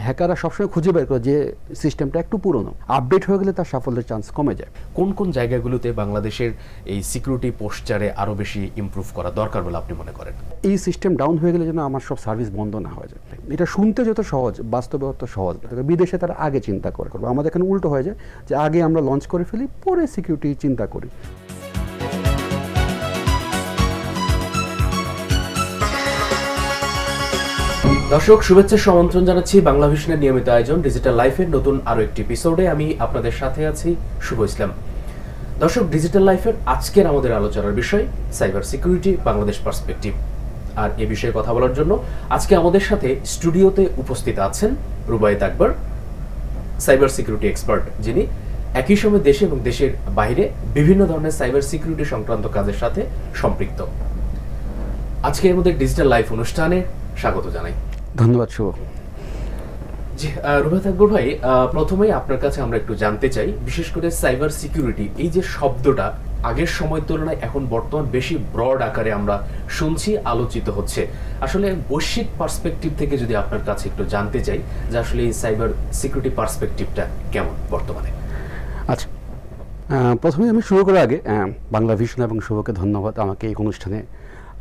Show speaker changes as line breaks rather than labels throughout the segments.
হ্যাকাররা সবসময় খুঁজে বের করে যে সিস্টেমটা একটু পুরনো, আপডেট হয়ে গেলে তার সাফল্যের চান্স কমে যায়।
কোন কোন জায়গাগুলোতে বাংলাদেশের এই সিকিউরিটি পোস্টারে আরও বেশি ইমপ্রুভ করা দরকার বলে আপনি মনে করেন?
এই সিস্টেম ডাউন হয়ে গেলে যেন আমার সব সার্ভিস বন্ধ না হয়ে যায়। এটা শুনতে যত সহজ, বাস্তবে অত সহজ। বিদেশে তারা আগে চিন্তা করে করবো, আমাদের এখানে উল্টো হয়ে যায় যে আগে আমরা লঞ্চ করে ফেলি, পরে সিকিউরিটি চিন্তা করি।
দর্শক, শুভেচ্ছা সমন্ত্রণ জানাচ্ছি বাংলা ভিশনের নিয়মিত আয়োজন ডিজিটাল লাইফের নতুন আরও একটি এপিসোডে। আমি আপনাদের সাথে আছি শুভ ইসলাম। দর্শক, ডিজিটাল লাইফের আজকের আমাদের আলোচনার বিষয় সাইবার সিকিউরিটি বাংলাদেশ পার্সপেক্টিভ। আর এ বিষয়ে কথা বলার জন্য আজকে আমাদের সাথে স্টুডিওতে উপস্থিত আছেন রুবায়েত আকবর, সাইবার সিকিউরিটি এক্সপার্ট, যিনি একই সময় দেশে এবং দেশের বাইরে বিভিন্ন ধরনের সাইবার সিকিউরিটি সংক্রান্ত কাজের সাথে সম্পৃক্ত। আজকে আমাদের ডিজিটাল লাইফ অনুষ্ঠানে স্বাগত জানাই।
ধন্যবাদ শুভ।
জি, রুবায়েত আকবর ভাই, প্রথমেই আপনার কাছে আমরা একটু জানতে চাই, বিশেষ করে সাইবার সিকিউরিটি এই যে শব্দটা আগের সময়ের তুলনায় এখন বর্তমান বেশি ব্রড আকারে আমরা শুনছি, আলোচিত হচ্ছে। আসলে বৈশ্বিক পার্সপেক্টিভ থেকে যদি আপনার কাছে একটু জানতে চাই যে আসলে এই সাইবার সিকিউরিটি পার্সপেক্টিভটা কেমন বর্তমানে?
আচ্ছা, প্রথমে আমি শুরু করার আগে বাংলা ভিশন এবং শুভকে ধন্যবাদ আমাকে এই অনুষ্ঠানে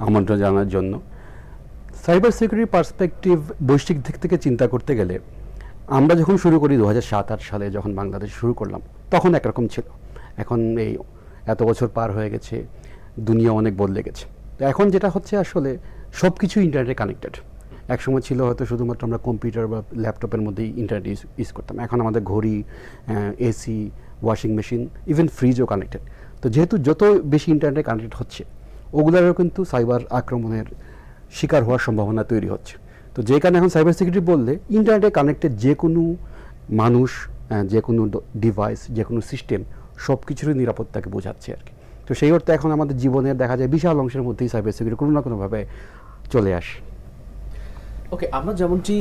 আমন্ত্রণ জানার জন্য। সাইবার সিকিউরিটি পার্সপেক্টিভ বৈশ্বিক দিক থেকে চিন্তা করতে গেলে আমরা যখন শুরু করি 2007-08 সালে, যখন বাংলাদেশ শুরু করলাম, তখন একরকম ছিল। এখন এই এত বছর পার হয়ে গেছে, দুনিয়া অনেক বদলে গেছে। তো এখন যেটা হচ্ছে, আসলে সব কিছু ইন্টারনেটে কানেক্টেড। একসময় ছিল হয়তো শুধুমাত্র আমরা কম্পিউটার বা ল্যাপটপের মধ্যেই ইন্টারনেট ইউজ করতাম। এখন আমাদের ঘড়ি, এসি, ওয়াশিং মেশিন, ইভেন ফ্রিজও কানেক্টেড। তো যেহেতু যত বেশি ইন্টারনেটে কানেক্টেড হচ্ছে, ওগুলোরও কিন্তু সাইবার আক্রমণের শিকার হওয়ার সম্ভাবনা তৈরি হচ্ছে। তো যে কারণে এখন সাইবার সিকিউরিটি বললে ইন্টারনেটে কানেক্টেড যে কোনো মানুষ, যে কোনো ডিভাইস, যে কোনো সিস্টেম, সব কিছুরই নিরাপত্তাকে বোঝাচ্ছে আর কি। তো সেই অর্থে এখন আমাদের জীবনের দেখা যায় বিশাল অংশের মধ্যেই সাইবার সিকিউরিটি কোনো না কোনোভাবে চলে আসে।
ওকে, আমরা যেমনটি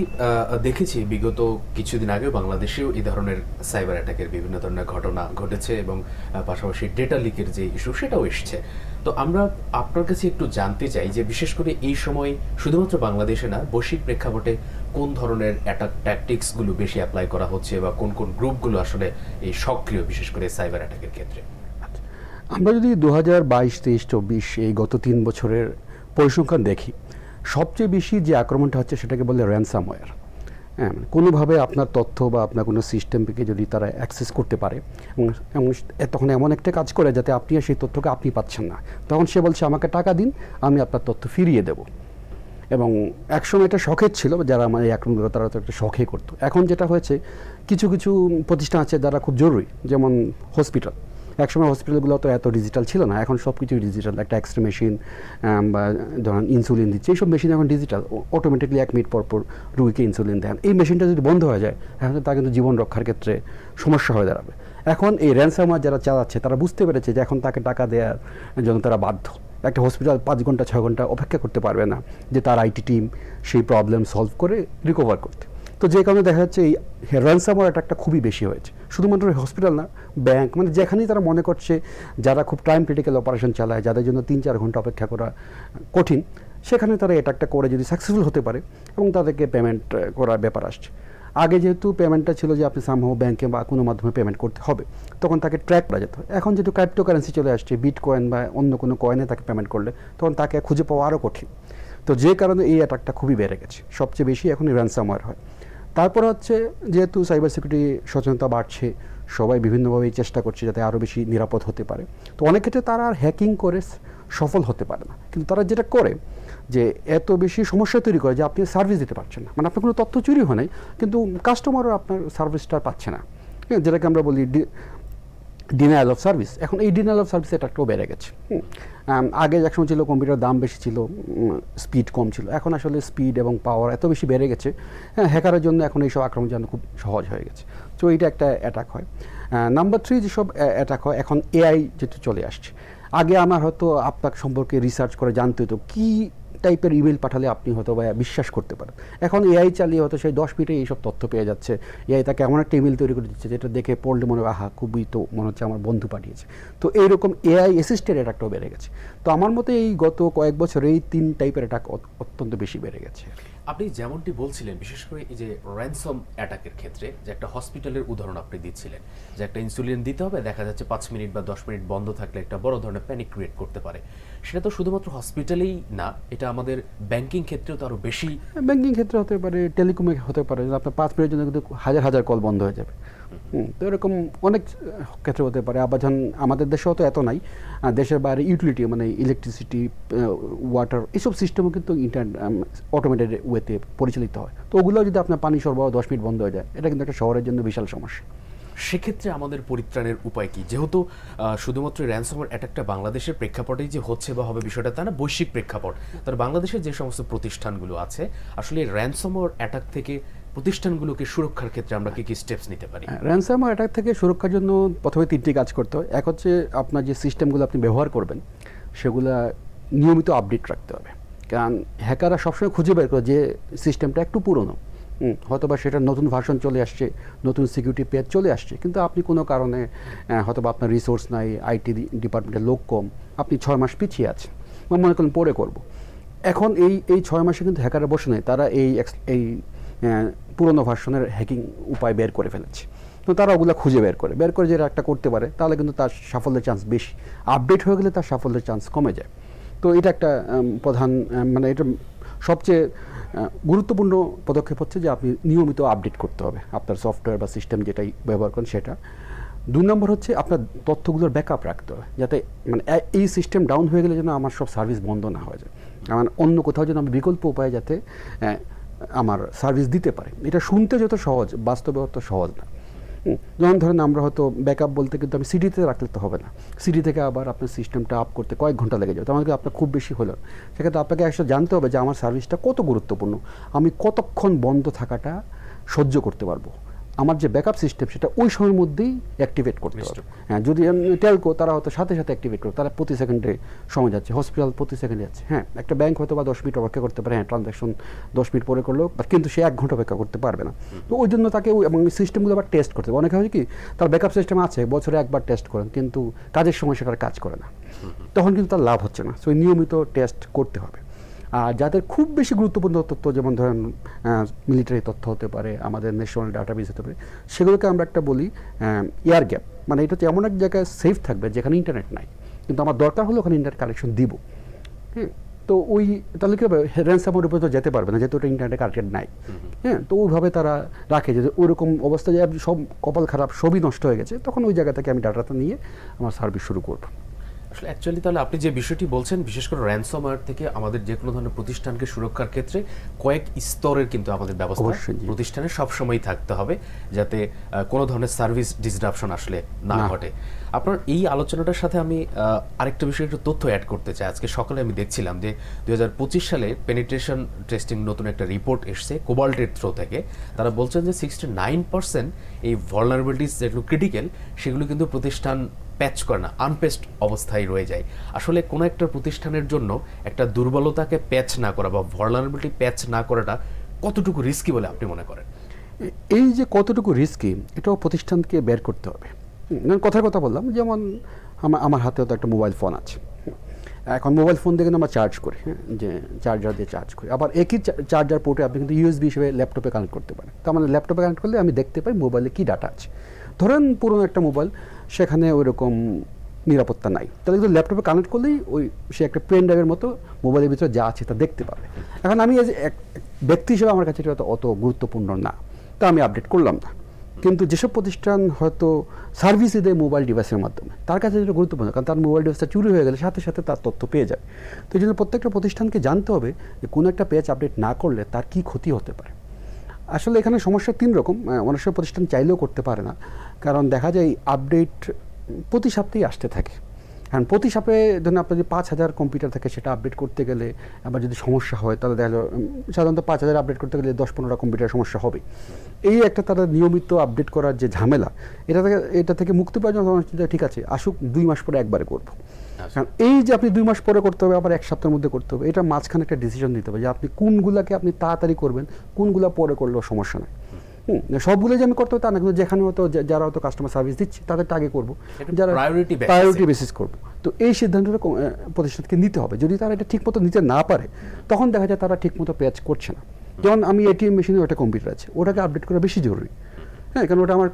দেখেছি বিগত কিছুদিন আগেও বাংলাদেশেও এই ধরনের সাইবার অ্যাটাকের বিভিন্ন ধরনের ঘটনা ঘটেছে এবং পাশাপাশি ডেটা লিকের যে ইস্যু সেটাও এসছে। তো আমরা আপনার কাছে একটু জানতে চাই যে বিশেষ করে এই সময় শুধুমাত্র বাংলাদেশে না, বৈশ্বিক প্রেক্ষাপটে কোন ধরনের অ্যাটাক ট্যাকটিক্সগুলো বেশি অ্যাপ্লাই করা হচ্ছে বা কোন কোন গ্রুপগুলো আসলে এই সক্রিয় বিশেষ করে সাইবার অ্যাটাকের ক্ষেত্রে?
আমরা যদি 2022, 23, 24 এই গত 3 বছরের পরিসংখ্যান দেখি, সবচেয়ে বেশি যে আক্রমণটা হচ্ছে সেটাকে বলে র্যানসামওয়্যার। হ্যাঁ, কোনোভাবে আপনার তথ্য বা আপনার কোনো সিস্টেমকে যদি তারা অ্যাক্সেস করতে পারে এবং তখন এমন একটা কাজ করে যাতে আপনি সেই তথ্যকে আপনি পাচ্ছেন না, তখন সে বলছে আমাকে টাকা দিন, আমি আপনার তথ্য ফিরিয়ে দেব। এবং একসময় এটা শখের ছিল, যারা আমার এই আক্রমণগুলো তারা তো একটা শখে করতো। এখন যেটা হয়েছে, কিছু কিছু প্রতিষ্ঠান আছে যারা খুব জরুরি, যেমন হসপিটাল। একসময় হসপিটালগুলো তো এত ডিজিটাল ছিল না, এখন সব কিছুই ডিজিটাল। একটা এক্সরে মেশিন বা ধরেন ইনসুলিন দিচ্ছে, এইসব মেশিন এখন ডিজিটাল, অটোমেটিকলি 1 মিনিট পর পর রুগীকে ইনসুলিন দেন। এই মেশিনটা যদি বন্ধ হয়ে যায়, এখন তা কিন্তু জীবন রক্ষার ক্ষেত্রে সমস্যা হয়ে দাঁড়াবে। এখন এই র্যানসামওয়্যার যারা চালাচ্ছে তারা বুঝতে পেরেছে যে এখন তাকে টাকা দেওয়ার জন্য তারা বাধ্য। একটা হসপিটাল 5 ঘন্টা 6 ঘন্টা অপেক্ষা করতে পারবে না যে তার আইটি টিম সেই প্রবলেম সলভ করে রিকভার করতে। তো যে কারণে দেখা যাচ্ছে এই র্যানসামওয়্যার অ্যাটাকটা খুবই বেশি হয়েছে। শুধুমাত্র হসপিটাল না, ব্যাংক, মানে যেখানেই তারা মনে করছে যারা খুব টাইম ক্রিটিক্যাল অপারেশন চালায়, যাদের জন্য 3-4 ঘন্টা অপেক্ষা করা কঠিন, সেখানে তারা অ্যাটাকটা করে যদি সাকসেসফুল হতে পারে এবং তাদেরকে পেমেন্ট করার ব্যাপার আসছে। আগে যেহেতু পেমেন্টটা ছিল যে আপনি সামহাও ব্যাংকে বা কোনো মাধ্যমে পেমেন্ট করতে হবে, তখন তাকে ট্র্যাক করা যেত। এখন যেহেতু ক্রিপ্টোকারেন্সি চলে আসছে, বিটকয়েন বা অন্য কোনো কয়েনে তাকে পেমেন্ট করলে তখন তাকে খুঁজে পাওয়া আরও কঠিন। তো যে কারণে এই অ্যাটাকটা খুবই বেড়ে গেছে। সবচেয়ে বেশি এখন র্যানসামওয়্যার হয়। তারপর হচ্ছে, যেহেতু সাইবার সিকিউরিটি সচেতনতা বাড়ছে, সবাই বিভিন্নভাবেই চেষ্টা করছে যাতে আরও বেশি নিরাপদ হতে পারে। তো অনেক ক্ষেত্রে তারা আর হ্যাকিং করে সফল হতে পারে না, কিন্তু তারা যেটা করে যে এত বেশি সমস্যা তৈরি করে যে আপনি সার্ভিস দিতে পারছেন না। মানে আপনার কোনো তথ্য চুরি হয় নাই, কিন্তু কাস্টমারও আপনার সার্ভিসটা পাচ্ছে না, যেটাকে আমরা বলি ডিনায়াল অফ সার্ভিস। এখন এই ডিনায়াল অফ সার্ভিস অ্যাটাকটাও বেড়ে গেছে। আগে একসময় ছিল কম্পিউটার দাম বেশি ছিল, স্পিড কম ছিল। এখন আসলে স্পিড এবং পাওয়ার এত বেশি বেড়ে গেছে, হ্যাকারের জন্য এখন এইসব আক্রমণ জানা খুব সহজ হয়ে গেছে। তো এইটা একটা অ্যাটাক হয়। নাম্বার 3 যেসব অ্যাটাক হয়, এখন এআই যেহেতু চলে আসছে। আগে আমার হয়তো আপনার সম্পর্কে রিসার্চ করে জানতে হতো কী টাইপের ইমেল পাঠালে আপনি হয়তো বা বিশ্বাস করতে পারেন। এখন এআই চালিয়ে হয়তো সেই 10 মিনিটে এইসব তথ্য পেয়ে যাচ্ছে। এআই তাকে এমন একটা ইমেল তৈরি করে দিচ্ছে যেটা দেখে পড়লে মনে হয় আহা, খুবই তো মনে হচ্ছে আমার বন্ধু পাঠিয়েছে। তো এইরকম এআই অ্যাসিস্টেড অ্যাটাকটাও বেড়ে গেছে। তো আমার মতে এই গত কয়েক বছর এই 3 টাইপের অ্যাটাক অত্যন্ত বেশি বেড়ে গেছে।
আপনি যেমনটি বলছিলেন, বিশেষ করে এই যে র্যানসম অ্যাটাকের ক্ষেত্রে যে একটা হসপিটালের উদাহরণ আপনি দিচ্ছিলেন, যে একটা ইনসুলিন দিতে হবে, দেখা যাচ্ছে 5 মিনিট বা 10 মিনিট বন্ধ থাকলে একটা বড় ধরনের প্যানিক ক্রিয়েট করতে পারে। সেটা তো শুধুমাত্র হসপিটালেই না, এটা আমাদের ব্যাংকিং ক্ষেত্রেও তো আরও বেশি।
ব্যাংকিং ক্ষেত্রে হতে পারে, টেলিকমে হতে পারে, যে আপনার 5 মিনিটের জন্য কিন্তু হাজার হাজার কল বন্ধ হয়ে যাবে। তো এরকম অনেক ক্ষেত্রে হতে পারে। আবার যখন আমাদের দেশেও তো এত নাই, দেশের বাইরে ইউটিলিটি মানে ইলেকট্রিসিটি, ওয়াটার, এইসব সিস্টেমও কিন্তু অটোমেটেড ওয়েতে পরিচালিত হয়। তো ওগুলো যদি আপনার পানি সরবরাহ 10 মিনিট বন্ধ হয়ে যায়, এটা কিন্তু একটা শহরের জন্য বিশাল সমস্যা।
সেক্ষেত্রে আমাদের পরিত্রাণের উপায় কি? যেহেতু শুধুমাত্র র্যানসমওয়্যার অ্যাটাকটা বাংলাদেশের প্রেক্ষাপটেই যে হচ্ছে বা হবে বিষয়টা তা না, বৈশ্বিক প্রেক্ষাপট। তার বাংলাদেশের যে সমস্ত প্রতিষ্ঠানগুলো আছে, আসলে র্যানসমওয়্যার অ্যাটাক থেকে প্রতিষ্ঠানগুলোকে সুরক্ষার ক্ষেত্রে আমরা কি কি স্টেপস নিতে পারি?
র্যানসামওয়্যার অ্যাটাক থেকে সুরক্ষার জন্য প্রথমে 3টি কাজ করতে হয়। এক হচ্ছে আপনার যে সিস্টেমগুলো আপনি ব্যবহার করবেন সেগুলা নিয়মিত আপডেট রাখতে হবে। কারণ হ্যাকাররা সবসময় খুঁজে বের করে যে সিস্টেমটা একটু পুরনো, হয়তোবা সেটার নতুন ভার্সন চলে আসছে, নতুন সিকিউরিটি পেজ চলে আসছে, কিন্তু আপনি কোনো কারণে হয়তোবা আপনার রিসোর্স নাই, আইটি ডিপার্টমেন্টের লোক কম, আপনি 6 মাস পিছিয়ে আছেন, মনে করেন পরে করব। এখন এই 6 মাসে কিন্তু হ্যাকাররা বসে নেই, তারা এই পুরোনো ভার্সনের হ্যাকিং উপায় বের করে ফেলেছে। তো তারা ওগুলো খুঁজে বের করে যে একটা করতে পারে, তাহলে কিন্তু তার সাফল্যের চান্স বেশি। আপডেট হয়ে গেলে তার সাফল্যের চান্স কমে যায়। তো এটা একটা প্রধান, মানে এটা সবচেয়ে গুরুত্বপূর্ণ পদক্ষেপ হচ্ছে যে আপনি নিয়মিত আপডেট করতে হবে আপনার সফটওয়্যার বা সিস্টেম যেটাই ব্যবহার করেন সেটা। 2 নম্বর হচ্ছে আপনার তথ্যগুলোর ব্যাকআপ রাখতে হবে, যাতে মানে এই সিস্টেম ডাউন হয়ে গেলে যেন আমার সব সার্ভিস বন্ধ না হয়ে যায়, আমার অন্য কোথাও যেন আমি বিকল্প উপায়ে যাতে আমার সার্ভিস দিতে পারে। এটা শুনতে যত সহজ, বাস্তবে অত সহজ না। যেমন ধরেন আমরা হয়তো ব্যাকআপ বলতে কিন্তু আমি সিডিতে রাখলে তো হবে না, সিডি থেকে আবার আপনার সিস্টেমটা আপ করতে কয়েক ঘন্টা লেগে যাবে, তো আমাকে আপনার খুব বেশি হলো। সেক্ষেত্রে আপনাকে একটা জানতে হবে যে আমার সার্ভিসটা কত গুরুত্বপূর্ণ, আমি কতক্ষণ বন্ধ থাকাটা সহ্য করতে পারবো, আমার যে ব্যাকআপ সিস্টেম সেটা ওই সময়ের মধ্যেই অ্যাক্টিভেট করতে হবে। হ্যাঁ, যদি টেলকো তারা হয়তো সাথে সাথে অ্যাক্টিভেট করবে, তারা প্রতি সেকেন্ডে সময় যাচ্ছে, হসপিটাল প্রতি সেকেন্ডে যাচ্ছে। হ্যাঁ, একটা ব্যাংক হয়তো বা 10 মিনিট অপেক্ষা করতে পারে, হ্যাঁ ট্রানজ্যাকশন 10 মিনিট পরে করলেও, কিন্তু সে 1 ঘন্টা অপেক্ষা করতে পারবে না। তো ওই জন্য তাকে এবং সিস্টেমগুলো আবার টেস্ট করতে হবে। অনেকে হয় কি তার ব্যাকআপ সিস্টেম আছে, বছরে একবার টেস্ট করেন, কিন্তু কাজের সময় সেটার কাজ করে না, তখন কিন্তু তার লাভ হচ্ছে না। সো নিয়মিত টেস্ট করতে হবে। আর যাদের খুব বেশি গুরুত্বপূর্ণ তথ্য, যেমন ধরেন মিলিটারি তথ্য হতে পারে, আমাদের ন্যাশনাল ডাটাবেস হতে পারে, সেগুলোকে আমরা একটা বলি এয়ার গ্যাপ, মানে এটা হচ্ছে এমন এক জায়গায় সেফ থাকবে যেখানে ইন্টারনেট নাই, কিন্তু আমার দরকার হলে ওখানে ইন্টারনেট কানেকশন দিব। হ্যাঁ, তো ওই তাহলে কী হবে, র্যানসামওয়্যার উপরে তো যেতে পারবে না যেহেতু ওটা ইন্টারনেটে কানেক্টেড নাই। হ্যাঁ, তো ওইভাবে তারা রাখে যে ওইরকম অবস্থায় যে সব কপাল খারাপ, সবই নষ্ট হয়ে গেছে, তখন ওই জায়গা থেকে আমি ডাটাটা নিয়ে আমার সার্ভিস শুরু করবো।
আসলে অ্যাকচুয়ালি তাহলে আপনি যে বিষয়টি বলছেন, বিশেষ করে র্যানসমওয়্যার থেকে আমাদের যে কোনো ধরনের প্রতিষ্ঠানকে সুরক্ষার ক্ষেত্রে কয়েক স্তরের কিন্তু আমাদের ব্যবস্থা প্রতিষ্ঠানে সবসময়ই থাকতে হবে, যাতে কোনো ধরনের সার্ভিস ডিসরাপশন আসলে না ঘটে। আপনার এই আলোচনাটার সাথে আমি আরেকটা বিষয়ে একটু তথ্য অ্যাড করতে চাই। আজকে সকালে আমি দেখছিলাম যে 2025 সালে পেনিট্রেশন টেস্টিং নতুন একটা রিপোর্ট এসছে কোবাল্টের থ্রো থেকে। তারা বলছেন যে 69% এই ভালনারেবিলিটিস যেগুলো ক্রিটিক্যাল, সেগুলো কিন্তু প্রতিষ্ঠান প্যাচ করে না, আনপ্যাচড অবস্থায় রয়ে যায়। আসলে কোনো একটা প্রতিষ্ঠানের জন্য একটা দুর্বলতাকে প্যাচ না করা বা ভালনারেবিলিটি প্যাচ না করাটা কতটুকু রিস্কি বলে আপনি মনে করেন?
এই যে কতটুকু রিস্কি, এটাও প্রতিষ্ঠানকে বের করতে হবে। কথার কথা বললাম, যেমন আমার হাতেও তো একটা মোবাইল ফোন আছে। এখন মোবাইল ফোন দিয়ে কিন্তু আমরা চার্জ করি, যে চার্জার দিয়ে চার্জ করি, আবার একই চার্জার পোর্টে আপনি কিন্তু ইউএসবি হিসেবে ল্যাপটপে কানেক্ট করতে পারেন। তো আমাদের ল্যাপটপে কানেক্ট করলে আমি দেখতে পাই মোবাইলে কী ডাটা আছে। ধরেন পুরোনো একটা মোবাইল, সেখানে ওই রকম নিরাপত্তা নাই, তাহলে কিন্তু ল্যাপটপে কানেক্ট করলেই সে একটা পেন ড্রাইভের মতো মোবাইলের ভিতরে যা আছে তা দেখতে পাবে। এখন আমি এই যে এক ব্যক্তি হিসেবে আমার কাছে এটা অত গুরুত্বপূর্ণ না, তা আমি আপডেট করলাম না। কিন্তু যেসব প্রতিষ্ঠান হয়তো সার্ভিস দেয় মোবাইল ডিভাইসের মাধ্যমে, তার কাছে এটা গুরুত্বপূর্ণ, কারণ তার মোবাইল ডিভাইসটা চুরি হয়ে গেলে সাথে সাথে তার তথ্য পেয়ে যায়। তো এই জন্য প্রত্যেকটা প্রতিষ্ঠানকে জানতে হবে যে কোনো একটা পেজ আপডেট না করলে তার কী ক্ষতি হতে পারে। আসলে এখানে সমস্যা 3 রকম। অনেক সময় প্রতিষ্ঠান চাইলেও করতে পারে না, কারণ দেখা যায় আপডেট প্রতি সপ্তাহেই আসতে থাকে। কারণ প্রতি সপ্তাহে ধরুন আপনার যদি 5000 কম্পিউটার থাকে, সেটা আপডেট করতে গেলে আবার যদি সমস্যা হয়, তাহলে দেখা যায় সাধারণত 5000 আপডেট করতে গেলে 10-15টা কম্পিউটার সমস্যা হবে। এই একটা তারা নিয়মিত আপডেট করার যে ঝামেলা, এটা থেকে মুক্তি পাওয়ার জন্য ঠিক আছে আসুক 2 মাস পরে একবারে করব। কারণ এই যে আপনি 2 মাস পরে করতে হবে, আবার 1 সপ্তাহের মধ্যে করতে হবে, এটা মাঝখানে একটা ডিসিশন নিতে হবে যে আপনি কোনগুলাকে আপনি তাড়াতাড়ি করবেন, কোনগুলা পরে করলেও সমস্যা নাই। সবগুলো যে আমি করতে হবে তা না, কিন্তু যেখানে হয়তো যারা হয়তো কাস্টমার সার্ভিস দিচ্ছে তাদেরটা আগে করবো, যারা প্রায়োরিটি বেসিস করবো। তো এই সিদ্ধান্তটা প্রতিষ্ঠানকে নিতে হবে। যদি তারা এটা ঠিকমতো নিতে না পারে, তখন দেখা যায় তারা ঠিকমতো প্যাচ করছে না। যেমন আমি এটিএম মেশিনে একটা কম্পিউটার আছে, ওটাকে আপডেট করা বেশি জরুরি। হ্যাঁ, কারণ ওটা আমার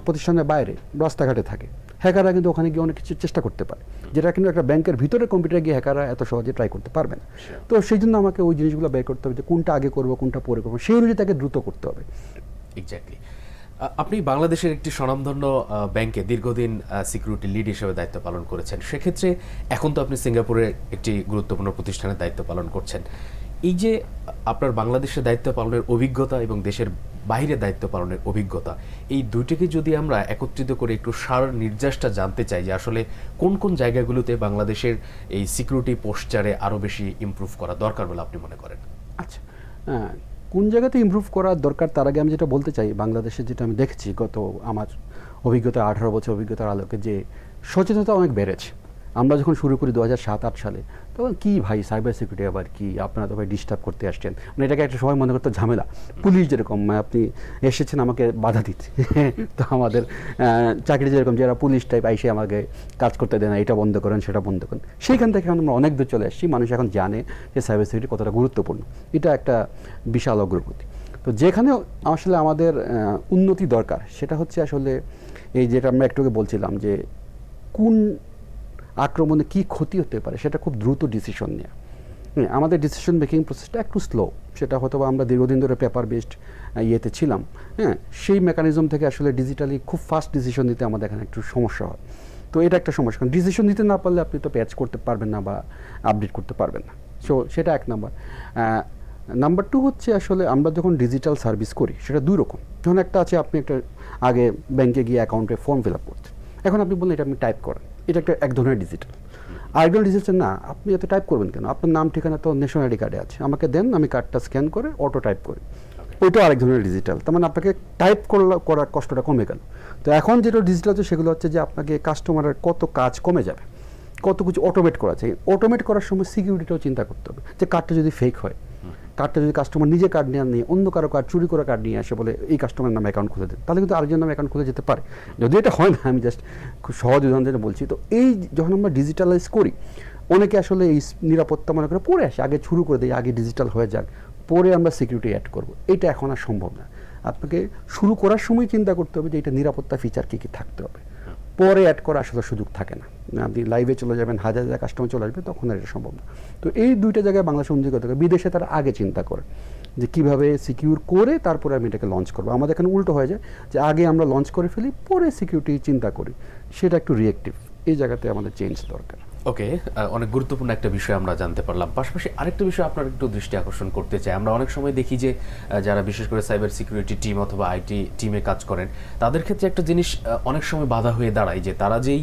প্রতিষ্ঠানের বাইরে রাস্তাঘাটে থাকে। হ্যাকাররা কিন্তু ওখানে গিয়ে অনেক কিছু চেষ্টা করতে পারে, যেটা কিন্তু একটা ব্যাংকের ভিতরে কম্পিউটারে গিয়ে হ্যাকাররা এত সহজে ট্রাই করতে পারবে না। তো সেই জন্য আমাকে ওই জিনিসগুলো বের করতে হবে যে কোনটা আগে করবো, কোনটা পরে করবো, সেই অনুযায়ী তাকে দ্রুত করতে হবে।
এক্স্যাক্টলি। আপনি বাংলাদেশের একটি স্বনামধন্য ব্যাংকে দীর্ঘদিন সিকিউরিটি লিড হিসেবে দায়িত্ব পালন করেছেন। সেক্ষেত্রে এখন তো আপনি সিঙ্গাপুরের একটি গুরুত্বপূর্ণ প্রতিষ্ঠানের দায়িত্ব পালন করছেন। এই যে আপনার বাংলাদেশের দায়িত্ব পালনের অভিজ্ঞতা এবং দেশের বাইরে দায়িত্ব পালনের অভিজ্ঞতা, এই দুইটিকে যদি আমরা একত্রিত করে একটু সার নির্যাসটা জানতে চাই যে আসলে কোন কোন জায়গাগুলোতে বাংলাদেশের এই সিকিউরিটি পোস্টারে আরও বেশি ইমপ্রুভ করা দরকার বলে আপনি মনে করেন?
আচ্ছা, কোন জায়গাতে ইমপ্রুভ করা দরকার তার আগে আমি যেটা বলতে চাই, বাংলাদেশে যেটা আমি দেখছি গত আমার অভিজ্ঞতা 18 বছর অভিজ্ঞতার আলোকে, যে সচেতনতা অনেক বেড়েছে। আমরা যখন শুরু করি 2007-08 সালে, তখন কি ভাই সাইবার সিকিউরিটি আবার কি, আপনারা তো ভাই ডিস্টার্ব করতে আসছেন, মানে এটাকে একটা সময় মনে করতো ঝামেলা। পুলিশ যেরকম আপনি এসেছেন আমাকে বাধা দিতে, তো আমাদের চাকরি যেরকম যারা পুলিশ টাইপ আইসে আমাকে কাজ করতে দেয় না, এটা বন্ধ করেন সেটা বন্ধ করেন। সেইখান থেকে আমরা অনেক দূর চলে আসছি, মানুষ এখন জানে যে সাইবার সিকিউরিটি কতটা গুরুত্বপূর্ণ। এটা একটা বিশাল অগ্রগতি। তো যেখানে আসলে আমাদের উন্নতি দরকার সেটা হচ্ছে আসলে এই যেটা আমরা একটু আগে বলছিলাম যে কোন আক্রমণে কী ক্ষতি হতে পারে সেটা খুব দ্রুত ডিসিশন নেওয়া। আমাদের ডিসিশন মেকিং প্রসেসটা একটু স্লো, সেটা হয়তো আমরা দীর্ঘদিন ধরে পেপার বেসড ইয়েতে ছিলাম। হ্যাঁ, সেই মেকানিজম থেকে আসলে ডিজিটালি খুব ফাস্ট ডিসিশন দিতে আমাদের এখানে একটু সমস্যা হয়। তো এটা একটা সমস্যা, কারণ ডিসিশন দিতে না পারলে আপনি তো প্যাচ করতে পারবেন না বা আপডেট করতে পারবেন না। সো সেটা এক নাম্বার। নাম্বার 2 হচ্ছে আসলে আমরা যখন ডিজিটাল সার্ভিস করি সেটা দুই রকম। যখন একটা আছে আপনি একটা আগে ব্যাংকে গিয়ে অ্যাকাউন্টে ফর্ম ফিল আপ করছেন, এখন আপনি বললেন এটা আপনি টাইপ করেন, এটা একটা এক ধরনের ডিজিটাল। আরেকজন ডিজিটাল না, আপনি এত টাইপ করবেন কেন, আপনার নাম ঠিকানা তো ন্যাশনাল আইডি কার্ডে আছে, আমাকে দেন, আমি কার্ডটা স্ক্যান করে অটো টাইপ করি, ওইটাও আরেক ধরনের ডিজিটাল। তার মানে আপনাকে টাইপ করার কষ্টটা কমে গেল। তো এখন যেটা ডিজিটাল আছে সেগুলো হচ্ছে যে আপনাকে কাস্টমারের কত কাজ কমে যাবে, কত কিছু অটোমেট করা যায়। অটোমেট করার সময় সিকিউরিটিটাও চিন্তা করতে হবে, যে কার্ডটা যদি ফেক হয়, কার্ডটা যদি কাস্টমার নিজে কার্ড নিয়ে অন্য কারো কার্ড চুরি করা কার্ড নিয়ে আসে বলে এই কাস্টমারের নামে অ্যাকাউন্ট খুলে দেন, তাহলে কিন্তু আরেকজন নামে অ্যাকাউন্ট খুলে যেতে পারে। যদি এটা হয় না, আমি জাস্ট খুব সহজ উদাহরণ দিয়ে বলছি। তো এই যখন আমরা ডিজিটালাইজ করি, অনেকে আসলে এই নিরাপত্তা মনে করে পরে আসে, আগে শুরু করে দিই, আগে ডিজিটাল হয়ে যাক, পরে আমরা সিকিউরিটি অ্যাড করব। এটা এখন আর সম্ভব না। আপনাকে শুরু করার সময় চিন্তা করতে হবে যে এটা নিরাপত্তা ফিচার কী কী থাকতে হবে, পরে অ্যাড করা আসলে সুযোগ থাকে না। আপনি লাইভে চলে যাবেন, হাজার হাজার কাস্টমার চলে আসবে, তখন আর এটা সম্ভব না। তো এই দুইটা জায়গায় বাংলাদেশ উন্নতি করতে হবে। বিদেশে তারা আগে চিন্তা করে যে কীভাবে সিকিউর করে তারপরে আমি এটাকে লঞ্চ করবো। আমাদের এখানে উল্টো হয়ে যায় যে আগে আমরা লঞ্চ করে ফেলি, পরে সিকিউরিটি চিন্তা করি, সেটা একটু রিয়েক্টিভ। এই জায়গাতে আমাদের চেঞ্জ দরকার।
ওকে, অনেক গুরুত্বপূর্ণ একটা বিষয় আমরা জানতে পারলাম। পাশাপাশি আরেকটা বিষয় আপনার একটু দৃষ্টি আকর্ষণ করতে চাই। আমরা অনেক সময় দেখি যে যারা বিশেষ করে সাইবার সিকিউরিটি টিম অথবা আইটি টিমে কাজ করেন, তাদের ক্ষেত্রে একটা জিনিস অনেক সময় বাধা হয়ে দাঁড়ায় যে তারা যেই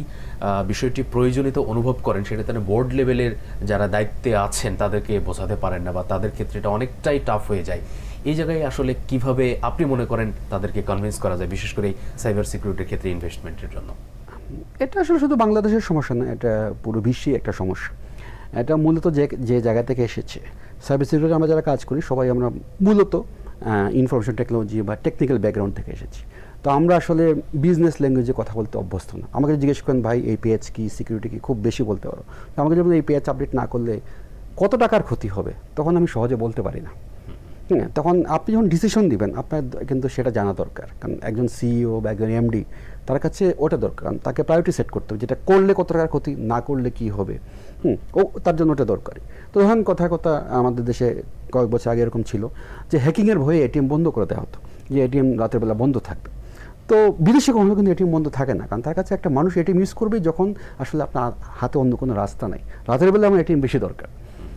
বিষয়টি প্রয়োজনীয়তা অনুভব করেন সেটা তারা বোর্ড লেভেলের যারা দায়িত্বে আছেন তাদেরকে বোঝাতে পারেন না, বা তাদের ক্ষেত্রে এটা অনেকটাই টাফ হয়ে যায়। এই জায়গায় আসলে কিভাবে আপনি মনে করেন তাদেরকে কনভিন্স করা যায়, বিশেষ করে সাইবার সিকিউরিটির ক্ষেত্রে ইনভেস্টমেন্টের জন্য?
এটা আসলে শুধু বাংলাদেশের সমস্যা না, এটা পুরো বিশ্বেই একটা সমস্যা। এটা মূলত যে জায়গা থেকে এসেছে, সাইবার সিকিউরিটি আমরা যারা কাজ করি সবাই আমরা মূলত ইনফরমেশন টেকনোলজি বা টেকনিক্যাল ব্যাকগ্রাউন্ড থেকে এসেছি। তো আমরা আসলে বিজনেস ল্যাঙ্গুয়েজে কথা বলতে অভ্যস্ত না। আমাকে জিজ্ঞেস করেন ভাই এই পেজ কি, সিকিউরিটি কি, খুব বেশি বলতে পারো। আমাকে যেমন এই পেজ আপডেট না করলে কত টাকার ক্ষতি হবে, তখন আমি সহজে বলতে পারি না। হ্যাঁ, তখন আপনি যখন ডিসিশন দিবেন আপনার কিন্তু সেটা জানা দরকার। কারণ একজন সিইও বা একজন এমডি, তার কাছে ওটা দরকার, তাকে প্রায়োরিটি সেট করতে হবে, যেটা করলে কত টাকার ক্ষতি, না করলে কি হবে। ও তার জন্য ওটা দরকারি। তো ধরেন কথা আমাদের দেশে কয়েক বছর আগে এরকম ছিল যে হ্যাকিংয়ের ভয়ে এটিএম বন্ধ করে দেওয়া হতো, যে এটিএম রাতের বেলা বন্ধ থাকবে। তো বিদেশে কখনো কিন্তু এটিএম বন্ধ থাকে না, কারণ তার কাছে একটা মানুষ এটিএম ইউজ করবে যখন আসলে আপনার হাতে অন্য কোনো রাস্তা নাই। রাতের বেলা আমার এটিএম বেশি দরকার,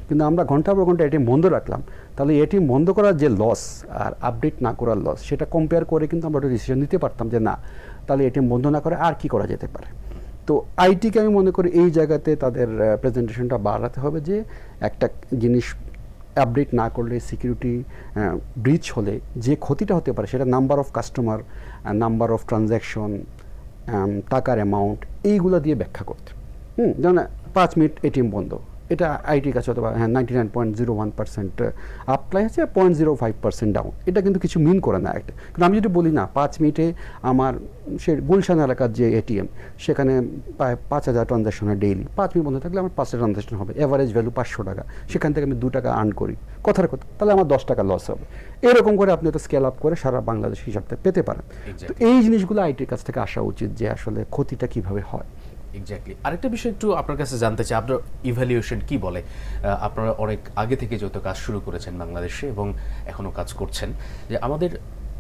কিন্তু আমরা ঘন্টার পর ঘন্টা এটিএম বন্ধ রাখলাম, তাহলে এটিএম বন্ধ করার যে লস আর আপডেট না করার লস, সেটা কম্পেয়ার করে কিন্তু আমরা একটা ডিসিশন নিতে পারতাম যে না, তাহলে এটিএম বন্ধ না করে আর কি করা যেতে পারে। তো আইটিকে আমি মনে করি এই জায়গাতে তাদের প্রেজেন্টেশনটা বাড়াতে হবে, যে একটা জিনিস আপডেট না করলে, সিকিউরিটি ব্রিচ হলে যে ক্ষতিটা হতে পারে সেটা number of customer, number of transaction, টাকার অ্যামাউন্ট, এইগুলো দিয়ে ব্যাখ্যা করতে। যেমন 5 মিনিট এটিএম বন্ধ, এটা আইটির কাছে অথবা 99.01% আপ্লাই আছে, 0.05% ডাউন। এটা কিন্তু কিছু মিন করে না একটা। কিন্তু আমি যদি বলি না 5 মিনিটে আমার সে গুলশান এলাকার যে এটিএম সেখানে প্রায় 5,000 ট্রানজ্যাকশন হয় ডেইলি, 5 মিনিট বন্ধ থাকলে আমার 5টা ট্রানজ্যাকশন হবে, এভারেজ ভ্যালু 500 টাকা, সেখান থেকে আমি 2 টাকা আর্ন করি, কথার কথা, তাহলে আমার 10 টাকা লস হবে। এরকম করে আপনি এটা স্কেল আপ করে সারা বাংলাদেশ হিসাবটা পেতে পারেন। তো এই জিনিসগুলো আইটির কাছ থেকে আসা উচিত যে আসলে ক্ষতিটা কিভাবে হয়।
এক্স্যাক্টলি। আরেকটা বিষয় একটু আপনার কাছে জানতে চাই, আপনার ইভ্যালুয়েশন কি বলে? আপনারা অনেক আগে থেকে যত কাজ শুরু করেছেন বাংলাদেশে এবং এখনও কাজ করছেন, যে আমাদের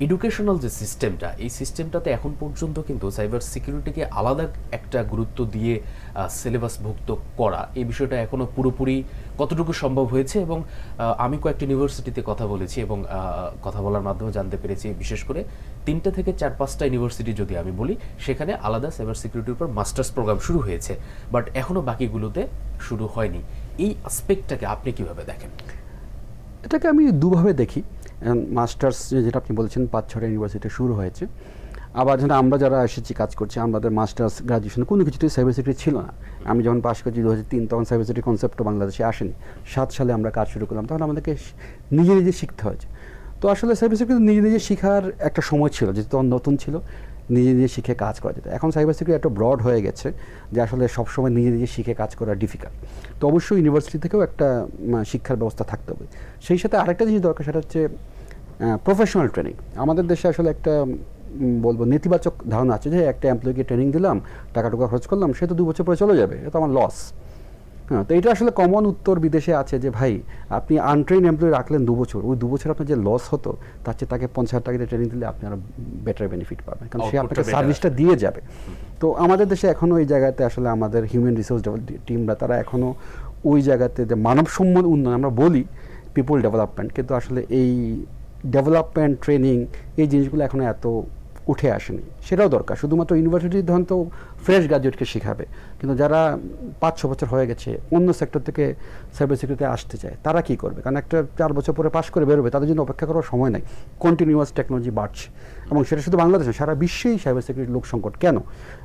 এডুকেশনাল যে সিস্টেমটা, এই সিস্টেমটাতে এখন পর্যন্ত কিন্তু সাইবার সিকিউরিটিকে আলাদা একটা গুরুত্ব দিয়ে সিলেবাসভুক্ত করা, এই বিষয়টা এখনও পুরোপুরি কতটুকু সম্ভব হয়েছে? এবং আমি কয়েকটি ইউনিভার্সিটিতে কথা বলেছি এবং কথা বলার মাধ্যমে জানতে পেরেছি, বিশেষ করে 3টে থেকে 4-5টা ইউনিভার্সিটি যদি আমি বলি, সেখানে আলাদা সাইবার সিকিউরিটির উপর মাস্টার্স প্রোগ্রাম শুরু হয়েছে, বাট এখনও বাকিগুলোতে শুরু হয়নি। এই অ্যাসপেক্টটাকে আপনি কিভাবে দেখেন?
এটাকে আমি দুভাবে দেখি। মাস্টার্স যেটা আপনি বলেছেন 5-6টা ইউনিভার্সিটি শুরু হয়েছে, আবার যেন আমরা যারা এসেছি কাজ করছি, আমাদের মাস্টার্স গ্রাজুয়েশন কোনো কিছুতেই সাইবার সিকিউরিটি ছিল না। আমি যখন পাশ করছি 2003, তখন সাইবার সিকিউরিটি কনসেপ্টও বাংলাদেশে আসেনি। 7 সালে আমরা কাজ শুরু করলাম, তখন আমাদেরকে নিজে নিজে শিখতে হয়েছে। তো আসলে সাইবার সিকিউরিটি নিজে নিজে শেখার একটা সময় ছিল, যেহেতু তখন নতুন ছিল, নিজে নিজে শিখে কাজ করা যেত। এখন সাইবার সিকিউরিটি এত ব্রড হয়ে গেছে যে আসলে সবসময় নিজে নিজে শিখে কাজ করা ডিফিকাল্ট। তো অবশ্যই ইউনিভার্সিটি থেকেও একটা শিক্ষার ব্যবস্থা থাকতে হবে। সেই সাথে আরেকটা জিনিস দরকার, সেটা হচ্ছে প্রফেশনাল ট্রেনিং। আমাদের দেশে আসলে একটা বলবো নেতিবাচক ধারণা আছে যে একটা এমপ্লয়িকে ট্রেনিং দিলাম, টাকা খরচ করলাম, সে তো 2 বছর পরে চলে যাবে, এটা আমার লস। হ্যাঁ, তো এটা আসলে কমন উত্তর বিদেশে আছে যে ভাই আপনি আনট্রেন এমপ্লয়ি রাখলেন 2 বছর, ওই 2 বছর আপনার যে লস হতো তার চেয়ে তাকে 50,000 টাকা দিয়ে ট্রেনিং দিলে আপনি আরও বেটার বেনিফিট পাবেন, কারণ সে আপনাকে সার্ভিসটা দিয়ে যাবে। তো আমাদের দেশে এখনও এই জায়গাতে আসলে আমাদের হিউম্যান রিসোর্স টিমরা তারা এখনও ওই জায়গাতে যে মানবসম্মত উন্নয়ন আমরা বলি পিপল ডেভেলপমেন্ট, কিন্তু আসলে এই ডেভেলপমেন্ট ট্রেনিং এই জিনিসগুলো এখনও এত উঠে আসেনি। সেটাও দরকার। শুধুমাত্র ইউনিভার্সিটি ধরুন তো ফ্রেশ গ্রাজুয়েটকে শেখাবে, কিন্তু যারা 5-6 বছর হয়ে গেছে অন্য সেক্টর থেকে সাইবার সিকিউরিটিতে আসতে চায়, তারা কী করবে? কারণ একটা 4 বছর পরে পাশ করে বেরোবে, তাদের জন্য অপেক্ষা করার সময় নেই। কন্টিনিউয়াস টেকনোলজি বাড়ছে, এবং সেটা শুধু বাংলাদেশে, সারা বিশ্বেই সাইবার সিকিউরিটি লোক সংকট। কেন?